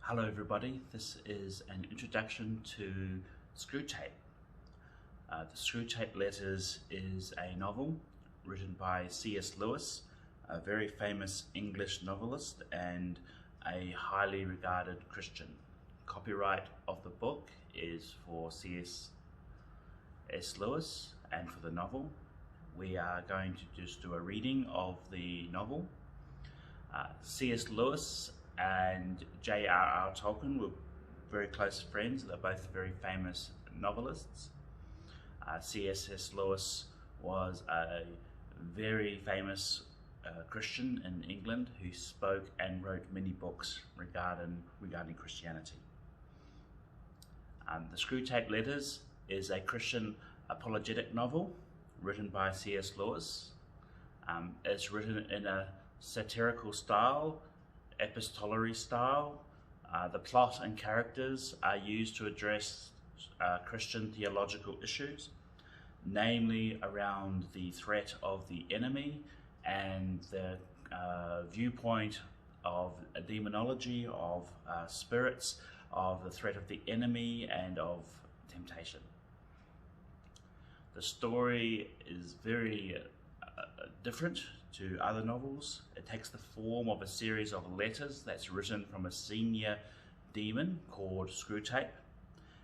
Hello everybody, this is an introduction to Screwtape. The Screwtape Letters is a novel written by C.S. Lewis, a very famous English novelist and a highly regarded Christian. Copyright of the book is for C.S. Lewis, and for the novel we are going to just do a reading of the novel. C.S. Lewis and J.R.R. Tolkien were very close friends. They're both very famous novelists. C.S. Lewis was a very famous Christian in England who spoke and wrote many books regarding Christianity. The Screwtape Letters is a Christian apologetic novel written by C.S. Lewis. It's written in a satirical style, epistolary style. The plot and characters are used to address Christian theological issues, namely around the threat of the enemy and the viewpoint of demonology, of spirits, of the threat of the enemy and of temptation. The story is very different to other novels. It takes the form of a series of letters that's written from a senior demon called Screwtape,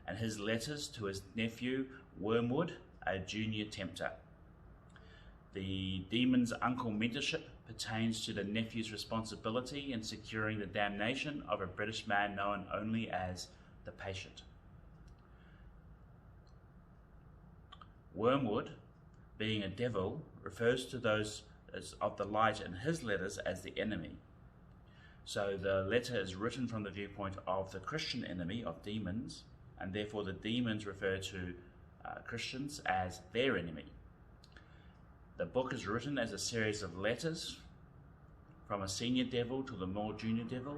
and his letters to his nephew Wormwood, a junior tempter. The demon's uncle mentorship pertains to the nephew's responsibility in securing the damnation of a British man known only as the Patient. Wormwood, being a devil, refers to those of the light in his letters as the enemy. So the letter is written from the viewpoint of the Christian enemy of demons, and therefore the demons refer to Christians as their enemy. The book is written as a series of letters from a senior devil to the more junior devil,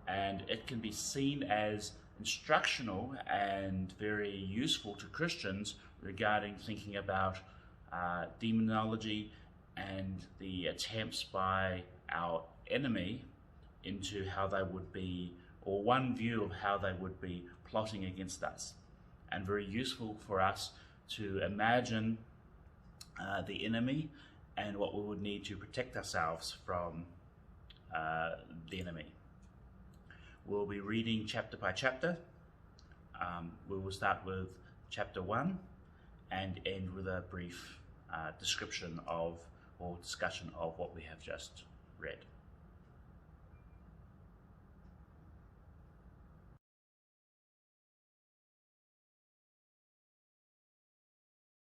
and it can be seen as instructional and very useful to Christians regarding thinking about demonology and the attempts by our enemy into how they would be, or one view of how they would be plotting against us, and very useful for us to imagine the enemy and what we would need to protect ourselves from the enemy. We'll be reading chapter by chapter. We will start with chapter 1 and end with a brief description of or discussion of what we have just read.